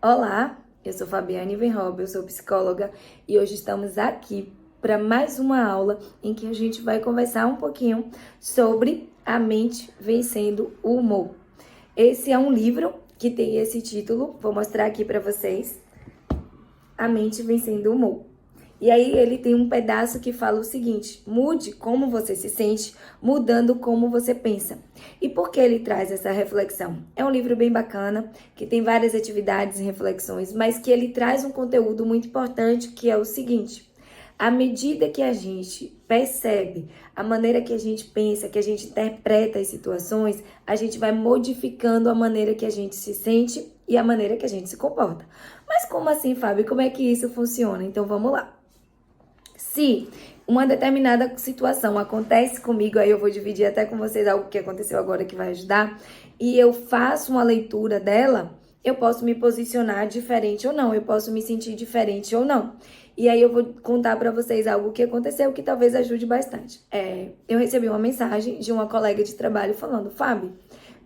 Olá, eu sou Fabiane Venrob, eu sou psicóloga e hoje estamos aqui para mais uma aula em que a gente vai conversar um pouquinho sobre a mente vencendo o humor. Esse é um livro que tem esse título, vou mostrar aqui para vocês, A Mente Vencendo o Humor. E aí ele tem um pedaço que fala o seguinte: mude como você se sente, mudando como você pensa. E por que ele traz essa reflexão? É um livro bem bacana, que tem várias atividades e reflexões, mas que ele traz um conteúdo muito importante, que é o seguinte: à medida que a gente percebe a maneira que a gente pensa, que a gente interpreta as situações, a gente vai modificando a maneira que a gente se sente e a maneira que a gente se comporta. Mas como assim, Fábio? Como é que isso funciona? Então vamos lá. Se uma determinada situação acontece comigo, aí eu vou dividir até com vocês algo que aconteceu agora que vai ajudar, e eu faço uma leitura dela, eu posso me posicionar diferente ou não, eu posso me sentir diferente ou não. E aí eu vou contar pra vocês algo que aconteceu que talvez ajude bastante. Eu recebi uma mensagem de uma colega de trabalho falando: Fábio,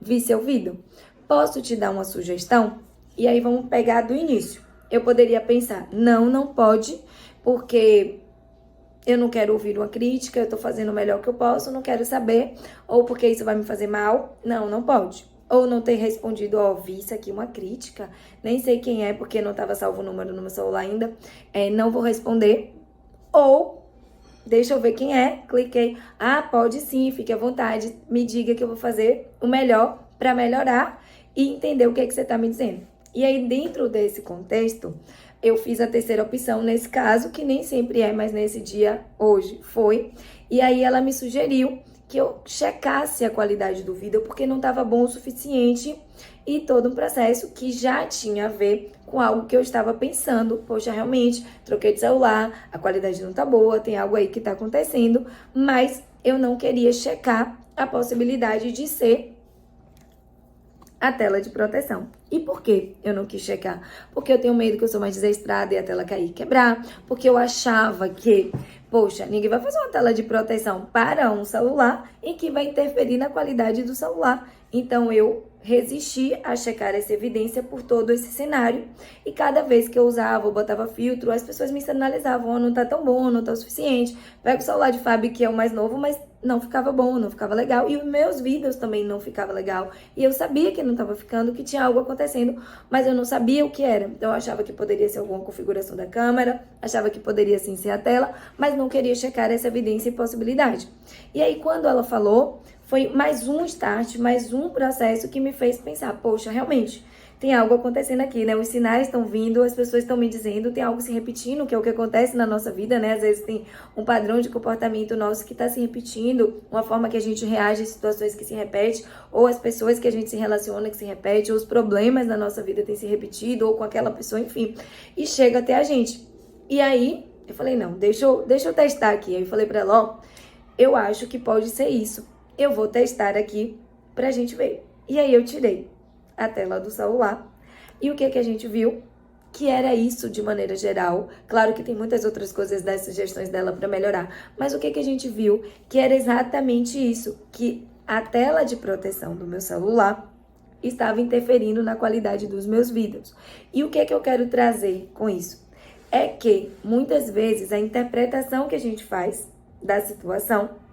vi seu vídeo, posso te dar uma sugestão? E aí vamos pegar do início. Eu poderia pensar: não pode, porque eu não quero ouvir uma crítica, eu tô fazendo o melhor que eu posso, não quero saber, ou porque isso vai me fazer mal. Não pode. Ou não ter respondido: ó, vi isso aqui, uma crítica, nem sei quem é, porque não estava salvo o número no meu celular ainda, não vou responder. Ou, deixa eu ver quem é, cliquei: ah, pode sim, fique à vontade, me diga que eu vou fazer o melhor para melhorar e entender o que é que você tá me dizendo. E aí, dentro desse contexto, eu fiz a terceira opção nesse caso, que nem sempre é, mas nesse dia, hoje, foi. E aí ela me sugeriu que eu checasse a qualidade do vídeo, porque não estava bom o suficiente, e todo um processo que já tinha a ver com algo que eu estava pensando. Poxa, realmente, troquei de celular, a qualidade não tá boa, tem algo aí que tá acontecendo, mas eu não queria checar a possibilidade de ser a tela de proteção. E por que eu não quis checar? Porque eu tenho medo que eu sou mais desestrada e a tela cair e quebrar. Porque eu achava que, poxa, ninguém vai fazer uma tela de proteção para um celular e que vai interferir na qualidade do celular. Então eu resisti a checar essa evidência por todo esse cenário. E cada vez que eu usava ou botava filtro, as pessoas me sinalizavam: oh, não tá tão bom, não tá o suficiente. Pega o celular de Fábio, que é o mais novo, mas não ficava bom, não ficava legal. E os meus vídeos também não ficavam legal. E eu sabia que não estava ficando, que tinha algo acontecendo, mas eu não sabia o que era. Então eu achava que poderia ser alguma configuração da câmera, achava que poderia sim ser a tela, mas não queria checar essa evidência e possibilidade. E aí quando ela falou, foi mais um start, mais um processo que me fez pensar: poxa, realmente tem algo acontecendo aqui, né? Os sinais estão vindo, as pessoas estão me dizendo, tem algo se repetindo, que é o que acontece na nossa vida, né? Às vezes tem um padrão de comportamento nosso que está se repetindo, uma forma que a gente reage a situações que se repetem, ou as pessoas que a gente se relaciona que se repetem, ou os problemas da nossa vida têm se repetido, ou com aquela pessoa, enfim. E chega até a gente. E aí, eu falei: não, deixa eu testar aqui. Aí eu falei pra ela: ó, eu acho que pode ser isso. Eu vou testar aqui pra gente ver. E aí eu tirei a tela do celular. E o que a gente viu? Que era isso de maneira geral. Claro que tem muitas outras coisas das sugestões dela para melhorar, mas o que a gente viu? Que era exatamente isso, que a tela de proteção do meu celular estava interferindo na qualidade dos meus vídeos. E o que eu quero trazer com isso? É que muitas vezes a interpretação que a gente faz da situação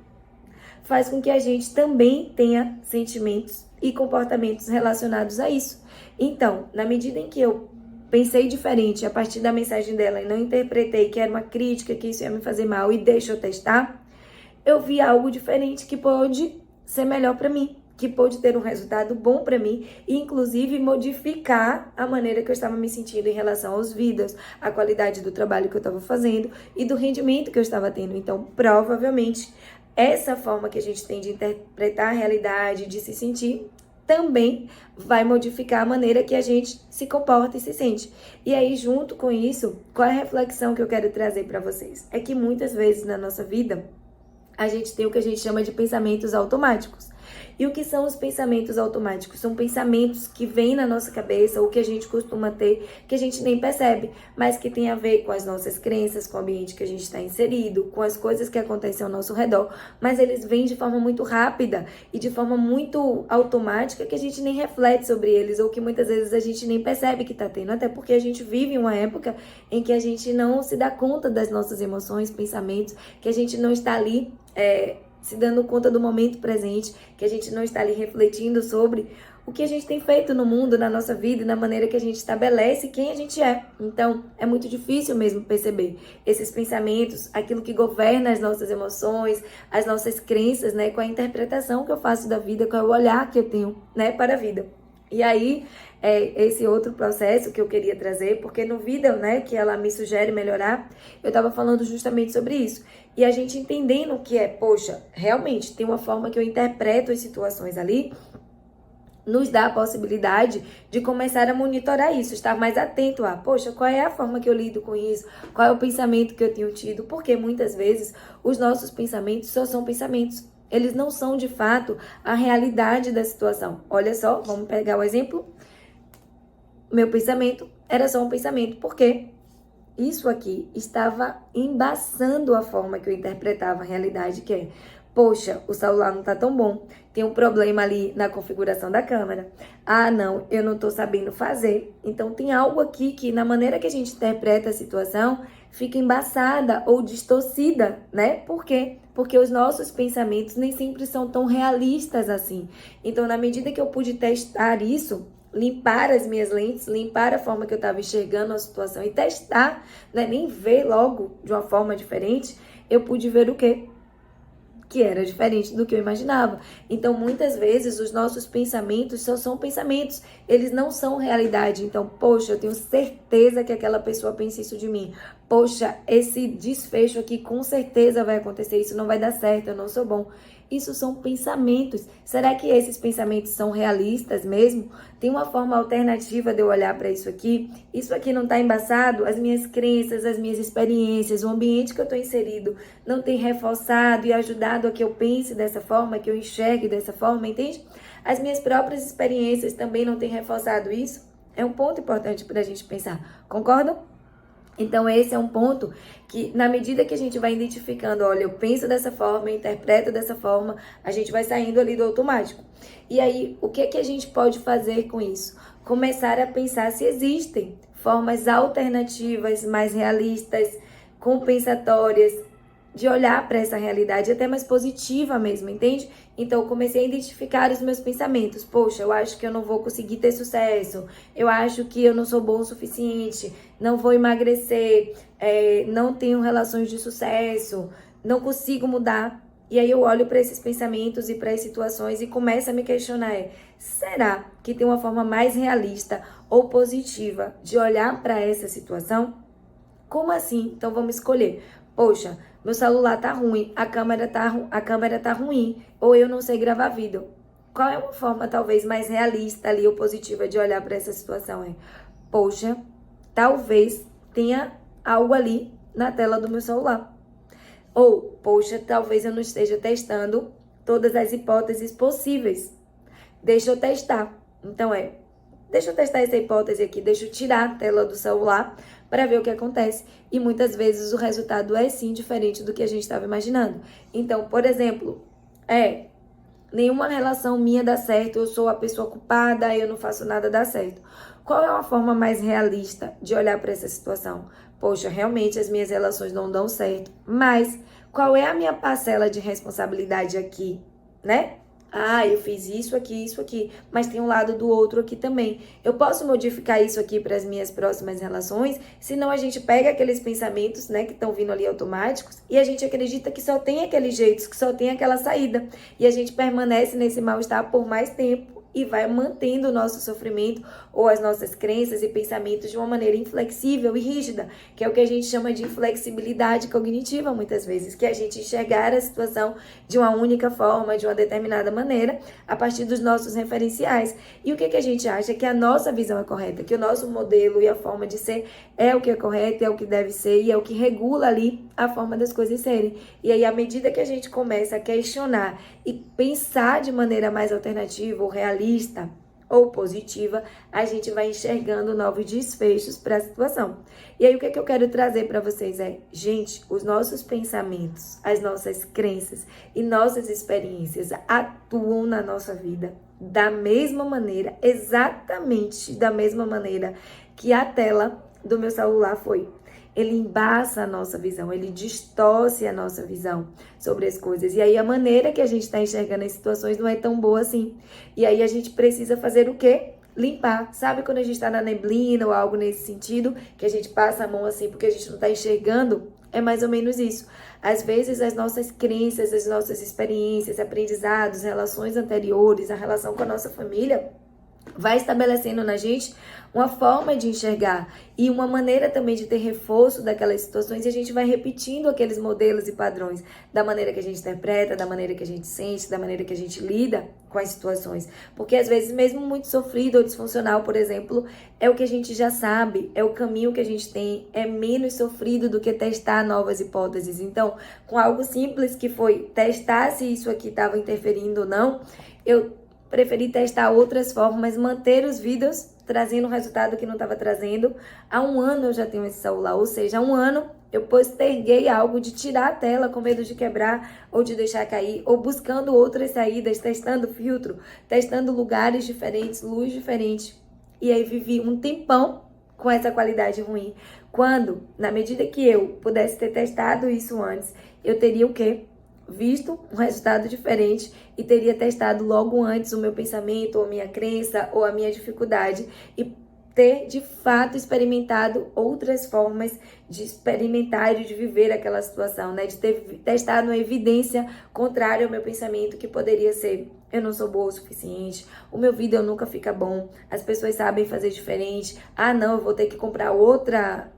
faz com que a gente também tenha sentimentos e comportamentos relacionados a isso. Então, na medida em que eu pensei diferente a partir da mensagem dela e não interpretei que era uma crítica, que isso ia me fazer mal e deixa eu testar, eu vi algo diferente que pode ser melhor para mim, que pode ter um resultado bom para mim e inclusive modificar a maneira que eu estava me sentindo em relação aos vídeos, a qualidade do trabalho que eu estava fazendo e do rendimento que eu estava tendo. Então, provavelmente, essa forma que a gente tem de interpretar a realidade, de se sentir, também vai modificar a maneira que a gente se comporta e se sente. E aí, junto com isso, qual é a reflexão que eu quero trazer para vocês? É que muitas vezes na nossa vida, a gente tem o que a gente chama de pensamentos automáticos. E o que são os pensamentos automáticos? São pensamentos que vêm na nossa cabeça ou que a gente costuma ter, que a gente nem percebe, mas que tem a ver com as nossas crenças, com o ambiente que a gente está inserido, com as coisas que acontecem ao nosso redor, mas eles vêm de forma muito rápida e de forma muito automática que a gente nem reflete sobre eles ou que muitas vezes a gente nem percebe que está tendo, até porque a gente vive em uma época em que a gente não se dá conta das nossas emoções, pensamentos, que a gente não está ali se dando conta do momento presente, que a gente não está ali refletindo sobre o que a gente tem feito no mundo, na nossa vida, na maneira que a gente estabelece quem a gente é. Então, é muito difícil mesmo perceber esses pensamentos, aquilo que governa as nossas emoções, as nossas crenças, né, com a interpretação que eu faço da vida, com o olhar que eu tenho, né, para a vida. E aí, esse outro processo que eu queria trazer, porque no Vida, né, que ela me sugere melhorar, eu tava falando justamente sobre isso. E a gente entendendo que poxa, realmente tem uma forma que eu interpreto as situações ali, nos dá a possibilidade de começar a monitorar isso, estar mais atento a, poxa, qual é a forma que eu lido com isso, qual é o pensamento que eu tenho tido, porque muitas vezes os nossos pensamentos só são pensamentos. Eles não são, de fato, a realidade da situação. Olha só, vamos pegar o exemplo. Meu pensamento era só um pensamento. Por quê? Isso aqui estava embaçando a forma que eu interpretava a realidade, que é, poxa, o celular não tá tão bom. Tem um problema ali na configuração da câmera. Ah, não, eu não tô sabendo fazer. Então, tem algo aqui que, na maneira que a gente interpreta a situação, fica embaçada ou distorcida, né? Por quê? Porque os nossos pensamentos nem sempre são tão realistas assim. Então, na medida que eu pude testar isso, limpar as minhas lentes, limpar a forma que eu estava enxergando a situação e testar, né? Nem ver logo de uma forma diferente, eu pude ver o quê? Que era diferente do que eu imaginava. Então, muitas vezes, os nossos pensamentos só são pensamentos. Eles não são realidade. Então, poxa, eu tenho certeza que aquela pessoa pensa isso de mim. Poxa, esse desfecho aqui com certeza vai acontecer. Isso não vai dar certo, eu não sou bom. Isso são pensamentos. Será que esses pensamentos são realistas mesmo? Tem uma forma alternativa de eu olhar para isso aqui? Isso aqui não está embaçado? As minhas crenças, as minhas experiências, o ambiente que eu estou inserido não tem reforçado e ajudado a que eu pense dessa forma, que eu enxergue dessa forma, entende? As minhas próprias experiências também não têm reforçado isso? É um ponto importante para a gente pensar. Concordam? Então, esse é um ponto que, na medida que a gente vai identificando, olha, eu penso dessa forma, eu interpreto dessa forma, a gente vai saindo ali do automático. E aí, o que a gente pode fazer com isso? Começar a pensar se existem formas alternativas, mais realistas, compensatórias, de olhar para essa realidade até mais positiva mesmo, entende? Então, eu comecei a identificar os meus pensamentos. Poxa, eu acho que eu não vou conseguir ter sucesso. Eu acho que eu não sou bom o suficiente. Não vou emagrecer. Não tenho relações de sucesso. Não consigo mudar. E aí eu olho para esses pensamentos e para as situações e começo a me questionar. Será que tem uma forma mais realista ou positiva de olhar para essa situação? Como assim? Então, vamos escolher. Poxa, meu celular tá ruim, a câmera tá ruim, ou eu não sei gravar vídeo. Qual é uma forma talvez mais realista ali ou positiva de olhar para essa situação? Poxa, talvez tenha algo ali na tela do meu celular. Ou, poxa, talvez eu não esteja testando todas as hipóteses possíveis. Deixa eu testar. Então deixa eu testar essa hipótese aqui, deixa eu tirar a tela do celular para ver o que acontece. E muitas vezes o resultado é sim diferente do que a gente estava imaginando. Então, por exemplo, nenhuma relação minha dá certo, eu sou a pessoa culpada, eu não faço nada dar certo. Qual é uma forma mais realista de olhar para essa situação? Poxa, realmente as minhas relações não dão certo, mas qual é a minha parcela de responsabilidade aqui, né? Ah, eu fiz isso aqui, mas tem um lado do outro aqui também. Eu posso modificar isso aqui para as minhas próximas relações, senão a gente pega aqueles pensamentos, né, que estão vindo ali automáticos e a gente acredita que só tem aquele jeito, que só tem aquela saída. E a gente permanece nesse mal-estar por mais tempo e vai mantendo o nosso sofrimento ou as nossas crenças e pensamentos de uma maneira inflexível e rígida, que é o que a gente chama de inflexibilidade cognitiva muitas vezes, que é a gente enxergar a situação de uma única forma, de uma determinada maneira, a partir dos nossos referenciais. E o que a gente acha? Que a nossa visão é correta, que o nosso modelo e a forma de ser é o que é correto, é o que deve ser e é o que regula ali a forma das coisas serem. E aí, à medida que a gente começa a questionar e pensar de maneira mais alternativa ou realista ou positiva, a gente vai enxergando novos desfechos para a situação. E aí, o que eu quero trazer para vocês é, gente, os nossos pensamentos, as nossas crenças e nossas experiências atuam na nossa vida da mesma maneira, exatamente da mesma maneira que a tela do meu celular foi. Ele embaça a nossa visão, ele distorce a nossa visão sobre as coisas. E aí a maneira que a gente está enxergando as situações não é tão boa assim. E aí a gente precisa fazer o quê? Limpar. Sabe quando a gente está na neblina ou algo nesse sentido, que a gente passa a mão assim porque a gente não está enxergando? É mais ou menos isso. Às vezes as nossas crenças, as nossas experiências, aprendizados, relações anteriores, a relação com a nossa família vai estabelecendo na gente uma forma de enxergar e uma maneira também de ter reforço daquelas situações, e a gente vai repetindo aqueles modelos e padrões da maneira que a gente interpreta, da maneira que a gente sente, da maneira que a gente lida com as situações. Porque às vezes mesmo muito sofrido ou disfuncional, por exemplo, é o que a gente já sabe, é o caminho que a gente tem, é menos sofrido do que testar novas hipóteses. Então, com algo simples que foi testar se isso aqui estava interferindo ou não, eu preferi testar outras formas, mas manter os vídeos trazendo um resultado que não estava trazendo. Há um ano eu já tenho esse celular, ou seja, há um ano eu posterguei algo de tirar a tela com medo de quebrar ou de deixar cair, ou buscando outras saídas, testando filtro, testando lugares diferentes, luz diferente. E aí vivi um tempão com essa qualidade ruim. Quando, na medida que eu pudesse ter testado isso antes, eu teria o quê? Visto um resultado diferente e teria testado logo antes o meu pensamento, ou a minha crença, ou a minha dificuldade, e ter de fato experimentado outras formas de experimentar e de viver aquela situação, né? De ter testado uma evidência contrária ao meu pensamento, que poderia ser: eu não sou boa o suficiente, o meu vídeo nunca fica bom, as pessoas sabem fazer diferente, ah não, eu vou ter que comprar outra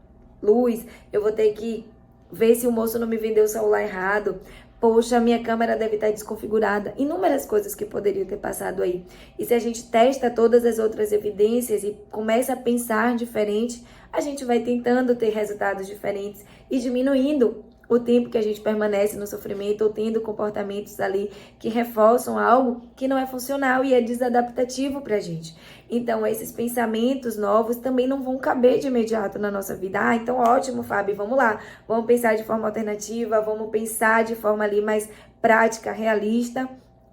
luz, eu vou ter que ver se o moço não me vendeu o celular errado, poxa, minha câmera deve estar desconfigurada. Inúmeras coisas que poderiam ter passado aí. E se a gente testa todas as outras evidências e começa a pensar diferente, a gente vai tentando ter resultados diferentes e diminuindo o tempo que a gente permanece no sofrimento, ou tendo comportamentos ali que reforçam algo que não é funcional e é desadaptativo pra gente. Então, esses pensamentos novos também não vão caber de imediato na nossa vida. Ah, então ótimo, Fábio, vamos lá. Vamos pensar de forma alternativa, vamos pensar de forma ali mais prática, realista.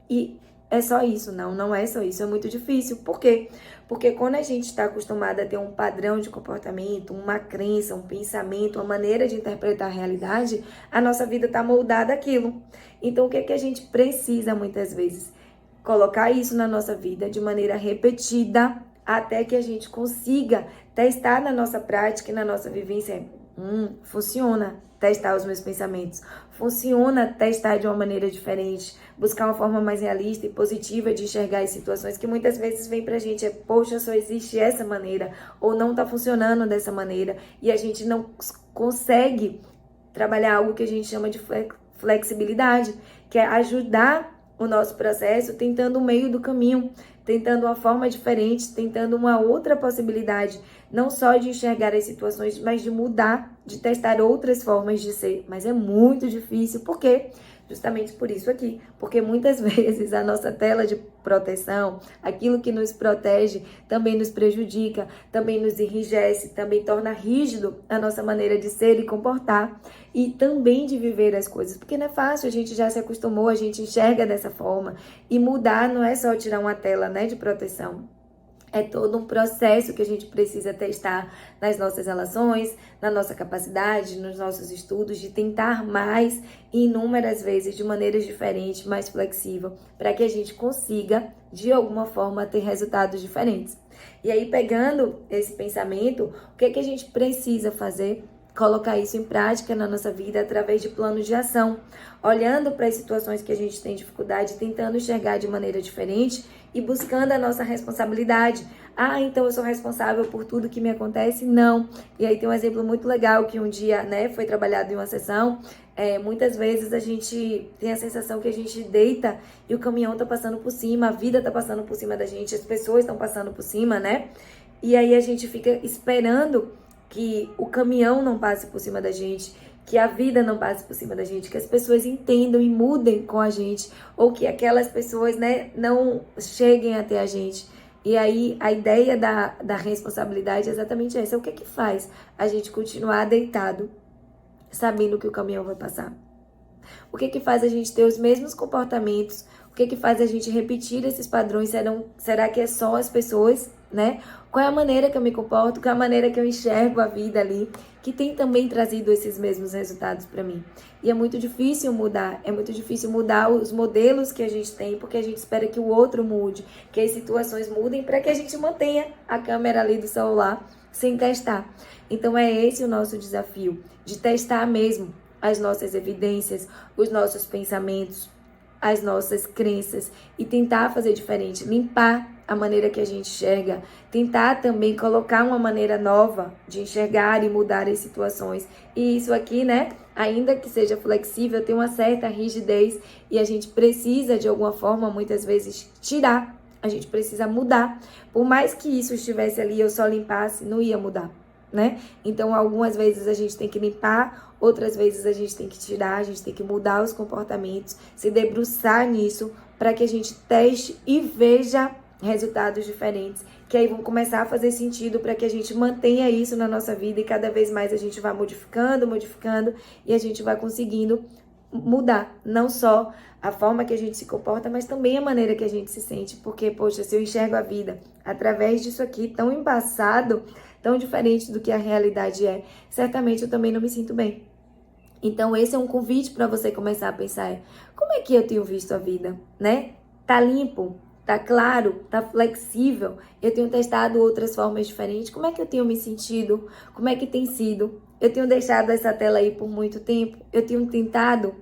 E é só isso? Não, não é só isso. É muito difícil. Por quê? Porque quando a gente está acostumado a ter um padrão de comportamento, uma crença, um pensamento, uma maneira de interpretar a realidade, a nossa vida está moldada àquilo. Então, o que é que a gente precisa muitas vezes? Colocar isso na nossa vida de maneira repetida, até que a gente consiga testar na nossa prática e na nossa vivência. Funciona testar os meus pensamentos. Funciona testar de uma maneira diferente, buscar uma forma mais realista e positiva de enxergar as situações, que muitas vezes vem pra gente, poxa, só existe essa maneira, ou não tá funcionando dessa maneira, e a gente não consegue trabalhar algo que a gente chama de flexibilidade, que é ajudar o nosso processo tentando o meio do caminho, tentando uma forma diferente, tentando uma outra possibilidade, não só de enxergar as situações, mas de mudar, de testar outras formas de ser. Mas é muito difícil, por quê? Justamente por isso aqui, porque muitas vezes a nossa tela de proteção, aquilo que nos protege, também nos prejudica, também nos enrijece, também torna rígido a nossa maneira de ser e comportar, e também de viver as coisas, porque não é fácil, a gente já se acostumou, a gente enxerga dessa forma, e mudar não é só tirar uma tela, né, de proteção. É todo um processo que a gente precisa testar nas nossas relações, na nossa capacidade, nos nossos estudos, de tentar mais inúmeras vezes, de maneiras diferentes, mais flexível, para que a gente consiga, de alguma forma, ter resultados diferentes. E aí, pegando esse pensamento, o que é que a gente precisa fazer? colocar isso em prática na nossa vida através de planos de ação, olhando para as situações que a gente tem dificuldade, tentando enxergar de maneira diferente e buscando a nossa responsabilidade. Ah, então eu sou responsável por tudo que me acontece? Não. E aí tem um exemplo muito legal que um dia, né, foi trabalhado em uma sessão. Muitas vezes a gente tem a sensação que a gente deita e o caminhão tá passando por cima, a vida tá passando por cima da gente, as pessoas estão passando por cima, né? E aí a gente fica esperando que o caminhão não passe por cima da gente, que a vida não passe por cima da gente, que as pessoas entendam e mudem com a gente, ou que aquelas pessoas, né, não cheguem até a gente. E aí a ideia da responsabilidade é exatamente essa. O que é que faz a gente continuar deitado, sabendo que o caminhão vai passar? O que é que faz a gente ter os mesmos comportamentos? O que é que faz a gente repetir esses padrões? Será que é só as pessoas, né? Qual é a maneira que eu me comporto? Qual é a maneira que eu enxergo a vida ali? Que tem também trazido esses mesmos resultados para mim. E é muito difícil mudar. É muito difícil mudar os modelos que a gente tem, porque a gente espera que o outro mude, que as situações mudem para que a gente mantenha a câmera ali do celular sem testar. Então é esse o nosso desafio, de testar mesmo as nossas evidências, os nossos pensamentos, as nossas crenças e tentar fazer diferente, limpar a maneira que a gente enxerga, tentar também colocar uma maneira nova de enxergar e mudar as situações. E isso aqui, né, ainda que seja flexível, tem uma certa rigidez e a gente precisa de alguma forma, muitas vezes, tirar, a gente precisa mudar. Por mais que isso estivesse ali, eu só limpasse, não ia mudar, né? Então, algumas vezes a gente tem que limpar, outras vezes a gente tem que tirar, a gente tem que mudar os comportamentos, se debruçar nisso para que a gente teste e veja resultados diferentes, que aí vão começar a fazer sentido para que a gente mantenha isso na nossa vida e cada vez mais a gente vai modificando e a gente vai conseguindo mudar, não só a forma que a gente se comporta, mas também a maneira que a gente se sente, porque, poxa, se eu enxergo a vida através disso aqui tão embaçado, tão diferente do que a realidade é, certamente eu também não me sinto bem. Então esse é um convite para você começar a pensar, como é que eu tenho visto a vida, né? Tá limpo? Tá claro? Tá flexível? Eu tenho testado outras formas diferentes? Como é que eu tenho me sentido? Como é que tem sido? Eu tenho deixado essa tela aí por muito tempo? Eu tenho tentado?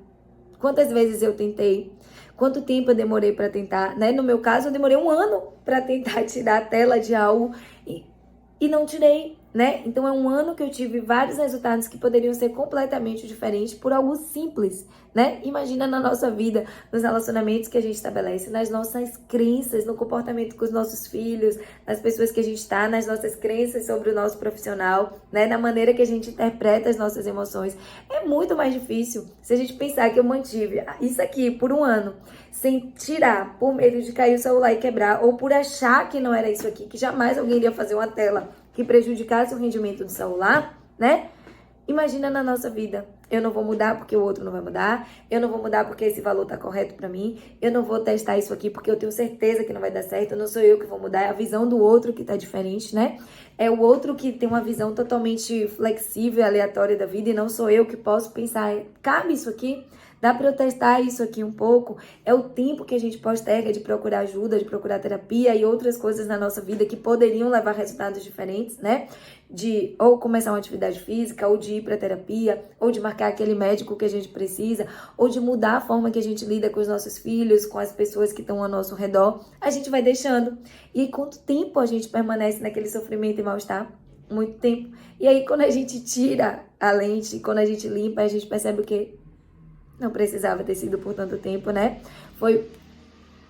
Quantas vezes eu tentei? Quanto tempo eu demorei para tentar, né? No meu caso, eu demorei 1 ano para tentar tirar a tela de algo e não tirei, né? Então é 1 ano que eu tive vários resultados que poderiam ser completamente diferentes por algo simples, né? Imagina na nossa vida, nos relacionamentos que a gente estabelece, nas nossas crenças, no comportamento com os nossos filhos, nas pessoas que a gente está, nas nossas crenças sobre o nosso profissional, né? Na maneira que a gente interpreta as nossas emoções. É muito mais difícil se a gente pensar que eu mantive isso aqui por 1 ano, sem tirar, por medo de cair o celular e quebrar, ou por achar que não era isso aqui, que jamais alguém iria fazer uma tela que prejudicasse o rendimento do celular, né? Imagina na nossa vida. Eu não vou mudar porque o outro não vai mudar. Eu não vou mudar porque esse valor tá correto pra mim. Eu não vou testar isso aqui porque eu tenho certeza que não vai dar certo. Não sou eu que vou mudar, é a visão do outro que tá diferente, né? É o outro que tem uma visão totalmente flexível e aleatória da vida e não sou eu que posso pensar, cabe isso aqui? Dá para eu testar isso aqui um pouco? É o tempo que a gente posterga de procurar ajuda, de procurar terapia e outras coisas na nossa vida que poderiam levar a resultados diferentes, né? De ou começar uma atividade física, ou de ir para terapia, ou de marcar aquele médico que a gente precisa, ou de mudar a forma que a gente lida com os nossos filhos, com as pessoas que estão ao nosso redor. A gente vai deixando. E aí, quanto tempo a gente permanece naquele sofrimento e mal-estar? Muito tempo. E aí, quando a gente tira a lente, quando a gente limpa, a gente percebe o quê? Não precisava ter sido por tanto tempo, né? Foi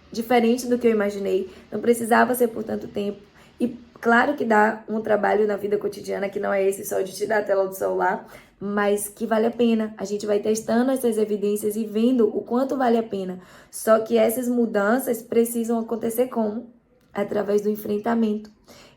diferente do que eu imaginei. Não precisava ser por tanto tempo. E claro que dá um trabalho na vida cotidiana, que não é esse só de tirar a tela do celular, mas que vale a pena. A gente vai testando essas evidências e vendo o quanto vale a pena. Só que essas mudanças precisam acontecer como? Através do enfrentamento.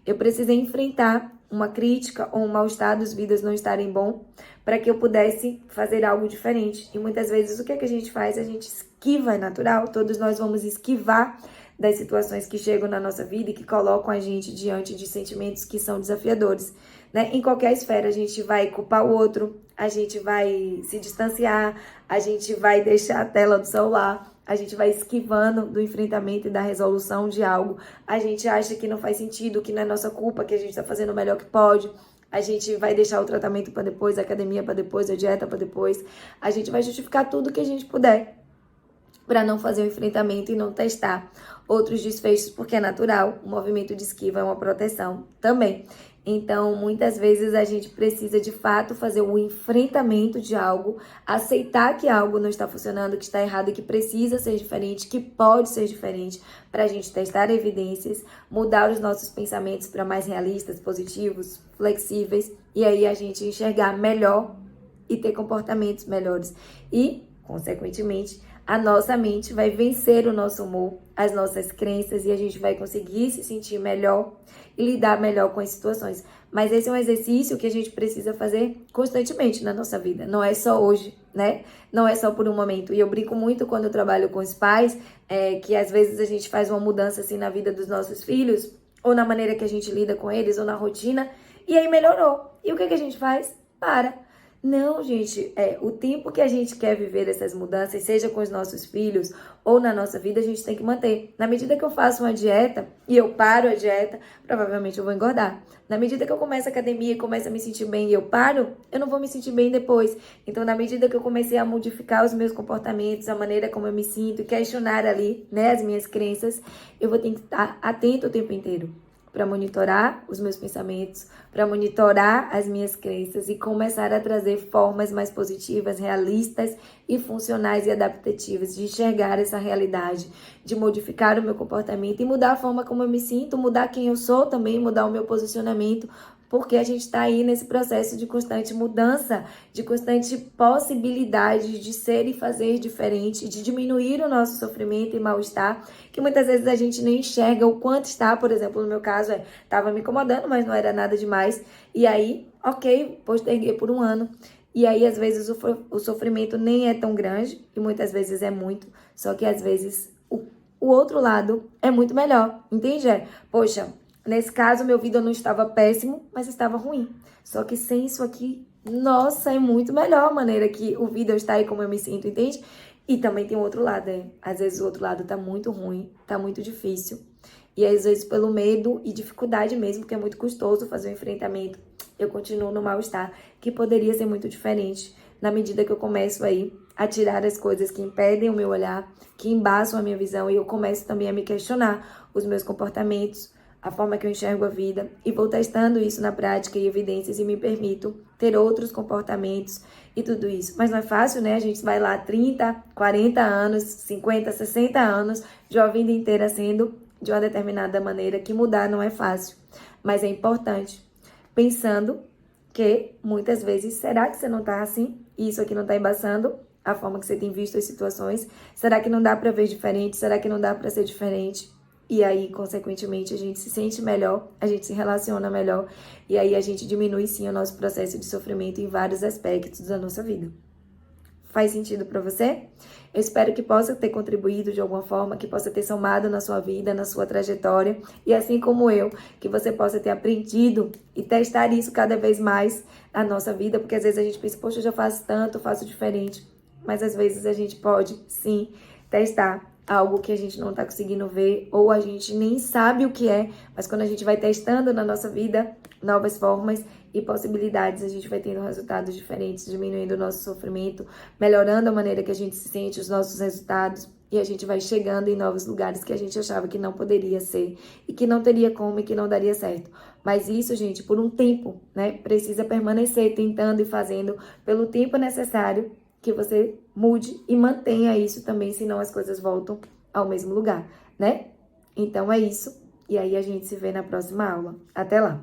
Eu precisei enfrentar uma crítica ou um mal-estar dos vidas não estarem bom para que eu pudesse fazer algo diferente. E muitas vezes o que é que a gente faz? A gente esquiva, é natural. Todos nós vamos esquivar das situações que chegam na nossa vida e que colocam a gente diante de sentimentos que são desafiadores, né? Em qualquer esfera, a gente vai culpar o outro, a gente vai se distanciar, a gente vai deixar a tela do celular, a gente vai esquivando do enfrentamento e da resolução de algo, a gente acha que não faz sentido, que não é nossa culpa, que a gente está fazendo o melhor que pode. a gente vai deixar o tratamento para depois, a academia para depois, a dieta para depois. A gente vai justificar tudo que a gente puder para não fazer o enfrentamento e não testar outros desfechos, porque é natural, o movimento de esquiva é uma proteção também. Então, muitas vezes a gente precisa de fato fazer o enfrentamento de algo, aceitar que algo não está funcionando, que está errado e que precisa ser diferente, que pode ser diferente, para a gente testar evidências, mudar os nossos pensamentos para mais realistas, positivos, flexíveis, e aí a gente enxergar melhor e ter comportamentos melhores. E, consequentemente, a nossa mente vai vencer o nosso humor, as nossas crenças, e a gente vai conseguir se sentir melhor e lidar melhor com as situações. Mas esse é um exercício que a gente precisa fazer constantemente na nossa vida. Não é só hoje, né? Não é só por um momento. E eu brinco muito quando eu trabalho com os pais, que às vezes a gente faz uma mudança assim na vida dos nossos filhos, ou na maneira que a gente lida com eles, ou na rotina, e aí melhorou. E o que a gente faz? Para. Não, gente, o tempo que a gente quer viver essas mudanças, seja com os nossos filhos ou na nossa vida, a gente tem que manter. Na medida que eu faço uma dieta e eu paro a dieta, provavelmente eu vou engordar. Na medida que eu começo a academia e começo a me sentir bem e eu paro, eu não vou me sentir bem depois. Então, na medida que eu comecei a modificar os meus comportamentos, a maneira como eu me sinto, questionar ali, né, as minhas crenças, eu vou ter que estar atento o tempo inteiro para monitorar os meus pensamentos, para monitorar as minhas crenças e começar a trazer formas mais positivas, realistas e funcionais e adaptativas de enxergar essa realidade, de modificar o meu comportamento e mudar a forma como eu me sinto, mudar quem eu sou também, mudar o meu posicionamento, porque a gente está aí nesse processo de constante mudança, de constante possibilidade de ser e fazer diferente, de diminuir o nosso sofrimento e mal-estar, que muitas vezes a gente nem enxerga o quanto está. Por exemplo, no meu caso, estava me incomodando, mas não era nada demais. E aí, ok, posterguei por um ano. E aí, às vezes, o sofrimento nem é tão grande, e muitas vezes é muito, só que às vezes o outro lado é muito melhor, entende? Poxa, nesse caso, meu vídeo não estava péssimo, mas estava ruim. Só que sem isso aqui, nossa, é muito melhor a maneira que o vídeo está aí, como eu me sinto, entende? E também tem o outro lado, às vezes o outro lado tá muito ruim, tá muito difícil. E às vezes pelo medo e dificuldade mesmo, porque é muito custoso fazer o enfrentamento, eu continuo no mal-estar, que poderia ser muito diferente na medida que eu começo aí a tirar as coisas que impedem o meu olhar, que embaçam a minha visão, e eu começo também a me questionar os meus comportamentos, a forma que eu enxergo a vida, e vou testando isso na prática e evidências e me permito ter outros comportamentos e tudo isso. Mas não é fácil, né? A gente vai lá 30, 40 anos, 50, 60 anos, de uma vida inteira sendo de uma determinada maneira, que mudar não é fácil. Mas é importante, pensando que muitas vezes, será que você não tá assim? E isso aqui não tá embaçando a forma que você tem visto as situações? Será que não dá pra ver diferente? Será que não dá pra ser diferente? E aí, consequentemente, a gente se sente melhor, a gente se relaciona melhor, e aí a gente diminui sim o nosso processo de sofrimento em vários aspectos da nossa vida. Faz sentido para você? Eu espero que possa ter contribuído de alguma forma, que possa ter somado na sua vida, na sua trajetória, e assim como eu, que você possa ter aprendido e testar isso cada vez mais na nossa vida, porque às vezes a gente pensa, poxa, eu já faço tanto, eu faço diferente, mas às vezes a gente pode sim testar algo que a gente não tá conseguindo ver, ou a gente nem sabe o que é, mas quando a gente vai testando na nossa vida novas formas e possibilidades, a gente vai tendo resultados diferentes, diminuindo o nosso sofrimento, melhorando a maneira que a gente se sente, os nossos resultados, e a gente vai chegando em novos lugares que a gente achava que não poderia ser, e que não teria como e que não daria certo. Mas isso, gente, por um tempo, né? Precisa permanecer tentando e fazendo pelo tempo necessário, que você mude e mantenha isso também, senão as coisas voltam ao mesmo lugar, né? Então é isso, e aí a gente se vê na próxima aula. Até lá!